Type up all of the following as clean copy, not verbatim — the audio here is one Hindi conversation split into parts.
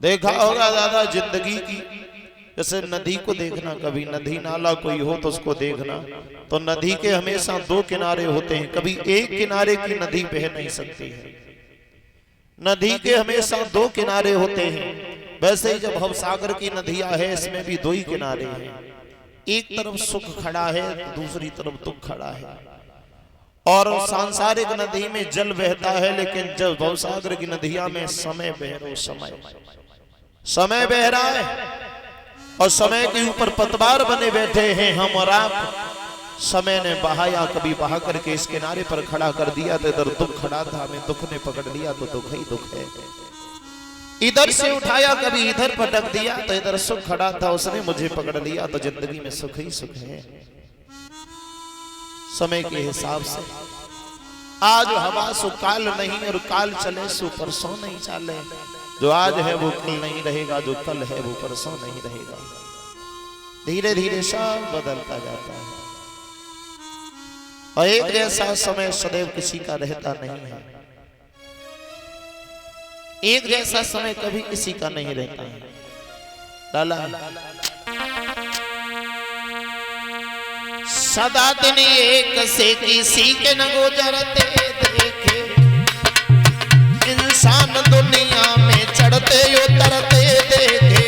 देखा होगा दादा जिंदगी की, जैसे नदी को देखना, कभी नदी नाला कोई हो तो उसको देखना, तो नदी के हमेशा दो किनारे होते हैं, कभी एक किनारे की नदी बह नहीं सकती है। नदी के हमेशा दो किनारे होते हैं। वैसे ही जब भवसागर की नदियां है, इसमें भी दो ही किनारे हैं, एक तरफ सुख खड़ा है, दूसरी तरफ दुख खड़ा है। और सांसारिक नदी में जल बहता है, लेकिन जब भवसागर की नदियां में समय बह रहा, समय बह रहा है और समय के ऊपर पतवार बने बैठे हैं हम और आप। समय ने बहाया, कभी बहा करके इस किनारे पर खड़ा कर दिया तो इधर दुख खड़ा था, हमें दुख ने पकड़ लिया तो दुख ही दुख है। इधर से उठाया, कभी इधर पटक दिया तो इधर सुख खड़ा था, उसने मुझे पकड़ लिया तो जिंदगी में सुख ही सुख है। समय के हिसाब से आज हवा सो काल नहीं, और काल चले सो परसों नहीं चाले। जो आज है वो कल नहीं रहेगा, जो कल है वो परसों नहीं रहेगा। धीरे धीरे सब बदलता जाता है और एक जैसा समय सदैव किसी का रहता नहीं है। एक जैसा समय कभी किसी का नहीं रहता है। लाला सदा दिन एक से किसी के न गुजरते देखे, इंसान दुनिया में चढ़ते उतरते देखे।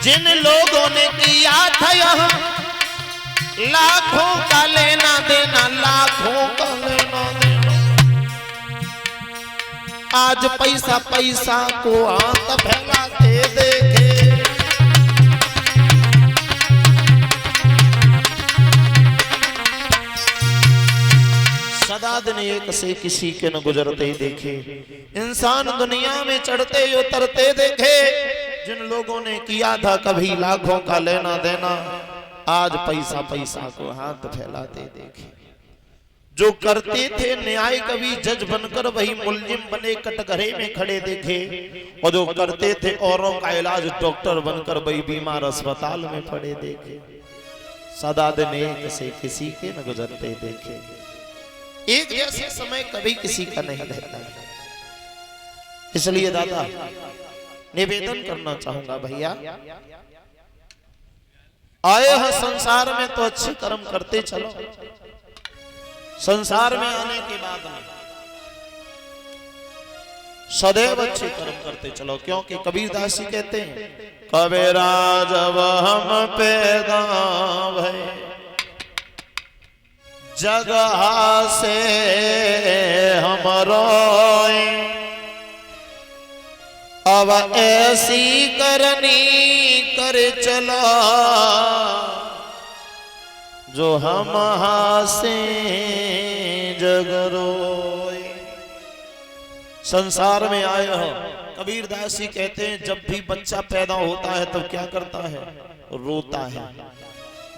जिन लोगों ने किया था यहाँ लाखों का लेना देना, लाखों का लेना देना, आज पैसा पैसा को हाथ फैलाते देखे। सदा दिन एक से किसी के न गुजरते देखे, इंसान दुनिया में चढ़ते उतरते देखे। जिन लोगों ने किया था कभी लाखों का लेना देना, आज पैसा पैसा को हाथ फैलाते देखे। जो करते थे न्याय कभी जज बनकर, वही मुलजिम बने कटघरे में खड़े देखे। और जो करते थे औरों का इलाज डॉक्टर बनकर, वही बीमार अस्पताल में पड़े देखे। सदा दिन एक से किसी के न गुजरते देखे। एक जैसे समय कभी किसी का नहीं रहता है। इसलिए दादा निवेदन करना चाहूंगा, भैया आए हैं संसार में तो अच्छे कर्म करते चलो। संसार में आने के बाद में सदैव अच्छे कर्म करते चलो, क्योंकि कबीरदास जी कहते हैं, कबीरा जब हम पैदा भये जगह से हम रोए, अब ऐसी करनी कर चला जो हम हासे जग रोए। संसार में आए हो, कबीरदास जी कहते हैं, जब भी बच्चा पैदा होता है तब क्या करता है? रोता है।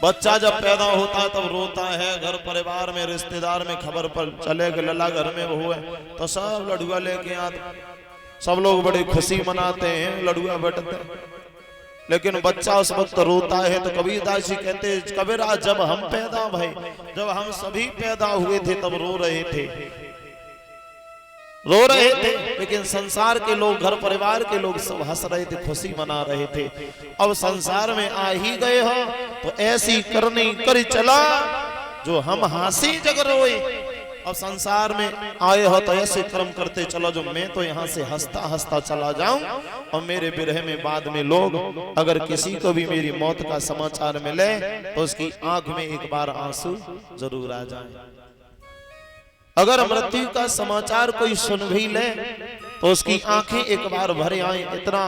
बच्चा जब पैदा होता है तब रोता है। घर परिवार में रिश्तेदार में खबर पर चले कि लला घर में वो है, तो सब लड़ुआ लेके आते, सब लोग बड़ी खुशी मनाते हैं, लड़ुआ बैठते हैं। लेकिन बच्चा उस वक्त रोता है। तो कबीरदास जी कहते हैं, कबीरा जब हम पैदा भये, जब हम सभी पैदा हुए थे तब रो रहे थे, रो रहे थे। लेकिन संसार के लोग, घर परिवार के लोग सब हंस रहे थे, खुशी मना रहे थे। अब संसार में आ ही गए हो तो ऐसी करनी कर चला जो हम हंसी जग रोए। अब संसार में आए हो तो ऐसे कर्म करते चलो जो मैं तो यहाँ से हंसता हंसता चला जाऊं, और मेरे बिरहे में बाद में लोग, अगर किसी को भी मेरी मौत का समाचार मिले तो उसकी आंख में एक बार आंसू जरूर आ जाए। अगर मृत्यु का समाचार कोई सुन भी ले तो उसकी आंखें एक बार भरे आए। इतना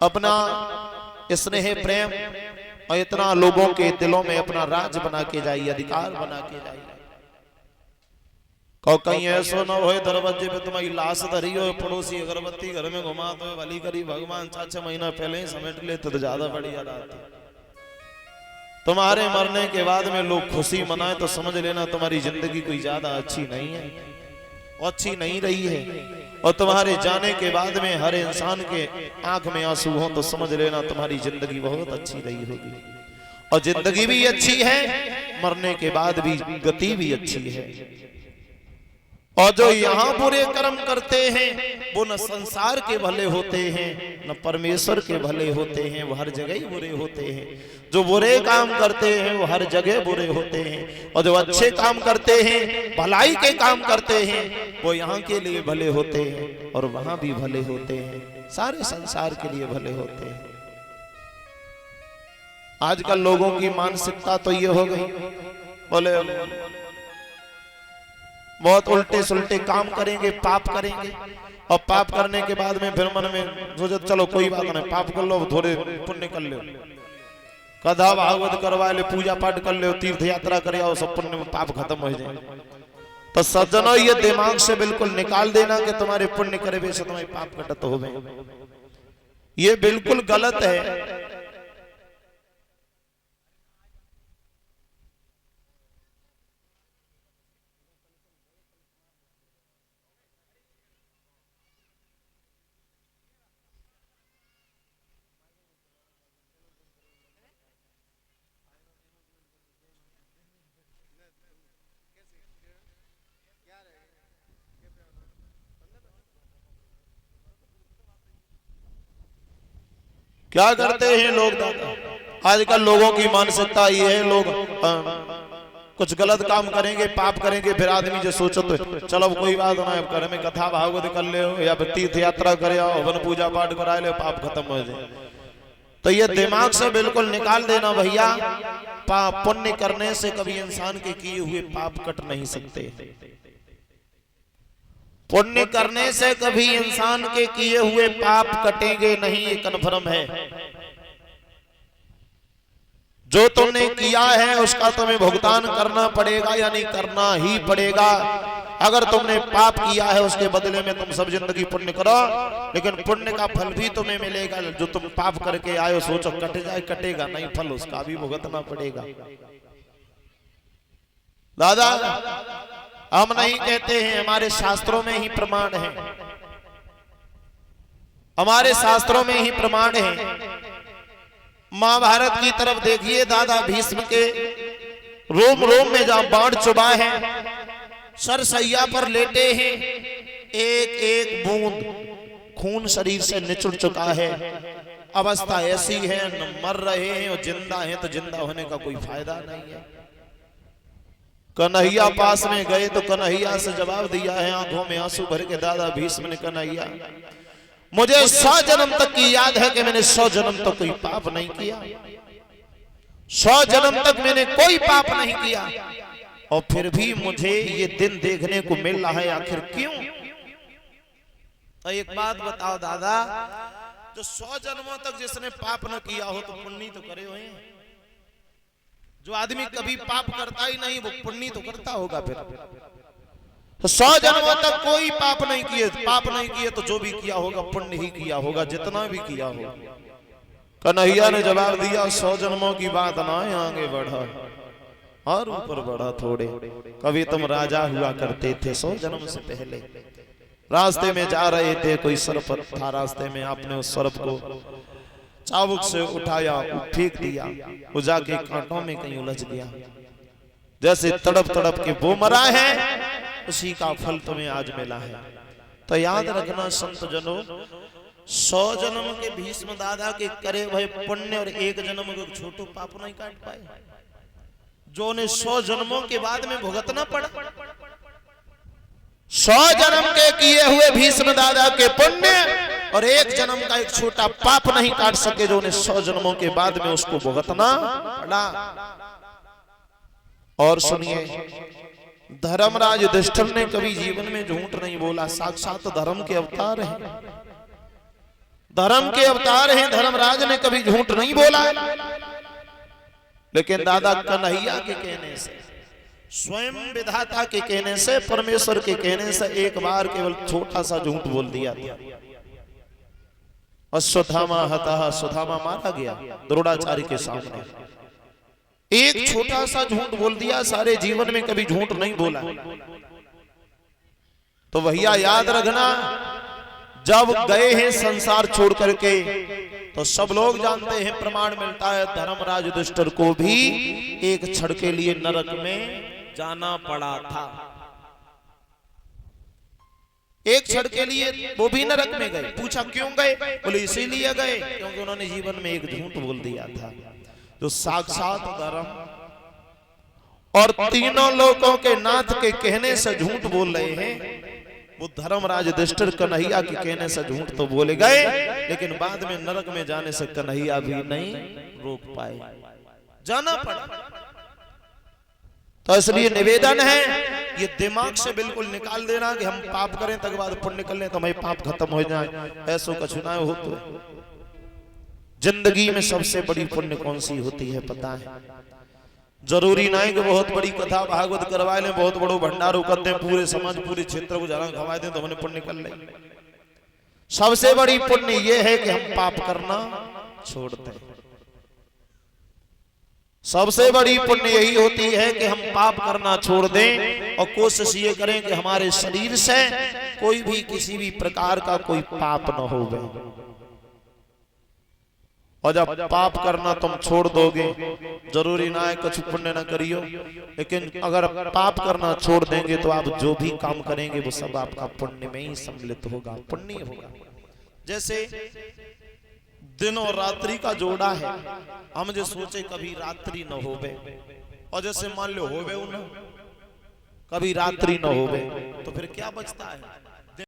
अपना स्नेह प्रेम और इतना लोगों के दिलों में अपना राज बना के जाइए, अधिकार बना के जाइए। कहीं ऐसा ना हो दरवाजे पे तुम्हारी लाश धरी हो, पड़ोसी अगरबत्ती घर में घुमा तो भली करी भगवान 4-6 महीना पहले ही समेट ले तो ज्यादा बढ़िया रहती। तुम्हारे मरने के बाद में लोग खुशी मनाए तो समझ लेना तुम्हारी जिंदगी कोई ज्यादा अच्छी नहीं है, अच्छी नहीं रही है। और तुम्हारे जाने के बाद में हर इंसान के आंख में आंसू हो तो समझ लेना तुम्हारी जिंदगी बहुत अच्छी रही होगी। और जिंदगी भी अच्छी है, मरने के बाद भी गति भी अच्छी है। और जो यहाँ बुरे कर्म करते हैं वो न संसार के भले होते हैं न परमेश्वर के भले होते हैं, वो हर जगह ही बुरे होते हैं। जो बुरे काम करते हैं वो हर जगह बुरे होते हैं, और जो अच्छे काम करते हैं, भलाई के काम करते हैं, वो यहाँ के लिए भले होते हैं और वहां भी भले होते हैं, सारे संसार के लिए भले होते हैं। आजकल लोगों की मानसिकता तो ये हो गई, बोले बहुत उल्टे सुल्टे काम करेंगे, पाप करेंगे, और पाप करने के बाद में फिर मन में सोचे चलो कोई बात नहीं, पाप कर लो, थोड़े पुण्य कर लो, कथा भागवत करवा ले, पूजा पाठ कर लो, तीर्थ यात्रा कर आओ, सब पुण्य में पाप खत्म हो जाए। तो सज्जनों ये दिमाग से बिल्कुल निकाल देना कि तुम्हारे पुण्य करे वैसे तुम्हारे पाप कटत हो गए, ये बिल्कुल गलत है। क्या करते हैं लोग, आजकल लोगों की मानसिकता ये है, लोग कुछ गलत काम करेंगे, पाप करेंगे, फिर आदमी जो सोचो तो चलो कोई बात नहीं, घर में कथा भागवत कर ले या फिर तीर्थ यात्रा करे आओ, वन पूजा पाठ करा ले, पाप खत्म हो जाए। तो ये दिमाग से बिल्कुल निकाल देना भैया, पाप पुण्य करने से कभी इंसान के किए हुए पाप कट नहीं सकते, पुण्य करने से कभी इंसान के किए हुए पाप कटेंगे नहीं, ये कन्फर्म है। जो तुमने किया है उसका तुम्हें भुगतान करना पड़ेगा, यानी करना ही पड़ेगा। अगर तुमने पाप किया है उसके बदले में तुम सब जिंदगी पुण्य करो, लेकिन पुण्य का फल भी तुम्हें मिलेगा। जो तुम पाप करके आए हो सोचो कट जाए, कटेगा नहीं, फल उसका भी भुगतना पड़ेगा। दादा हम नहीं कहते हैं, हमारे शास्त्रों में ही प्रमाण है, हमारे शास्त्रों में ही प्रमाण है। महाभारत की तरफ देखिए, दादा भीष्म के रोम रोम में जहां बाण चुभा है, सरसैया पर लेटे हैं, एक एक बूंद खून शरीर से निचुड़ चुका है, अवस्था ऐसी है न मर रहे हैं और जिंदा हैं, तो जिंदा होने का कोई फायदा नहीं है। कन्हैया पास में गए तो कन्हैया से जवाब दिया है, आंखों में आंसू भर के दादा भीष्म ने, कन्हैया मुझे 100 जन्म तक की याद है कि मैंने 100 जन्म तक कोई पाप नहीं किया, 100 जन्म तक मैंने कोई पाप नहीं किया, और फिर भी मुझे ये दिन देखने को मिल रहा है, आखिर क्यों? तो एक बात बताओ दादा, जो 100 जन्मों तक जिसने पाप न किया हो तो पुण्य तो करे हुए हैं। जो आदमी कभी पाप करता ही नहीं वो पुण्य तो करता होगा। फिर तो 100 जन्मों तक कोई पाप नहीं किए, तो जो भी किया होगा पुण्य ही किया होगा, जितना भी किया होगा। कन्हैया ने जवाब दिया, 100 जन्मों की बात ना है, आगे बढ़ा और ऊपर बढ़ा थोड़े। कभी तुम राजा हुआ करते थे 100 जन्म से पहले, रास्ते में जा रहे थे, कोई सर्प था रास्ते में, आपने उस सर्प को चाबुक से उठाया, फेंक दिया, वो जाके कांटों में कहीं उलझ गया, जैसे तड़प तड़प के वो मरा है, उसी का फल तुम्हें आज मिला है। तो याद रखना संत जनों, 100 जन्म के भीष्म दादा के करे हुए पुण्य और एक जन्म को छोटो पाप नहीं काट पाए, जो ने 100 जन्मों के बाद में भुगतना पड़ा। 100 जन्म के किए हुए भीष्म दादा के पुण्य और एक जन्म का एक छोटा पाप नहीं काट सके, जो उन्हें 100 जन्मों के बाद में उसको भुगतना पड़ा। और सुनिए, धर्मराज युधिष्ठिर ने कभी जीवन में झूठ नहीं बोला, साक्षात धर्म के अवतार हैं, धर्म के अवतार हैं, धर्मराज ने कभी झूठ नहीं बोला। लेकिन दादा कन्हैया के कहने से, स्वयं विधाता के कहने से, परमेश्वर के कहने से एक बार केवल छोटा सा झूठ बोल दिया था। अश्वत्थामा हतः, सुदामा मारा गया द्रोणाचार्य के सामने, एक छोटा सा झूठ बोल दिया, सारे जीवन में कभी झूठ नहीं बोला। तो भैया याद रखना, जब गए हैं संसार छोड़ करके, तो सब लोग जानते हैं, प्रमाण मिलता है धर्मराज युधिष्ठिर को भी एक क्षण के लिए नरक में जाना पड़ा था। एक क्षण के लिए वो भी नरक में गए। पूछा क्यों गए? बोले इसीलिए गए क्योंकि उन्होंने जीवन में एक झूठ बोल दिया था, जो साक्षात धर्म और तीनों लोगों के नाथ के कहने से झूठ बोल रहे हैं। वो धर्मराज युधिष्ठिर कन्हैया के कहने से झूठ तो बोले गए, लेकिन बाद में नरक में जाने से कन्हैया भी नहीं रोक पाए, जाना पड़ा। तो इसलिए निवेदन है, ये दिमाग से बिल्कुल निकाल देना कि हम पाप करें तक बाद पुण्य कर लें तो हमारे पाप खत्म हो जाए, ऐसो का चुनाव हो। तो जिंदगी में सबसे बड़ी पुण्य कौन सी होती है पता है? जरूरी नहीं कि बहुत बड़ी कथा भागवत करवा लें, बहुत बड़ो भंडारो कर दें, पूरे समाज पूरे क्षेत्र को जरा खवा दें तो हमने पुण्य कर लें। सबसे बड़ी पुण्य यह है कि हम पाप करना छोड़ दें। सबसे बड़ी पुण्य यही होती है कि हम पाप करना छोड़ दें और कोशिश ये करें कि हमारे शरीर से कोई भी किसी भी प्रकार का कोई पाप न हो। और जब पाप करना तुम छोड़ दोगे, जरूरी ना है कुछ पुण्य ना करियो, लेकिन अगर पाप करना छोड़ देंगे तो आप जो भी काम करेंगे वो सब आपका पुण्य में ही सम्मिलित होगा, पुण्य होगा। जैसे दिन और रात्रि का जोड़ा है, हम जो सोचे कभी रात्रि न होवे, और जैसे मान लो होवे न, कभी रात्रि न होवे, तो फिर क्या बचता है?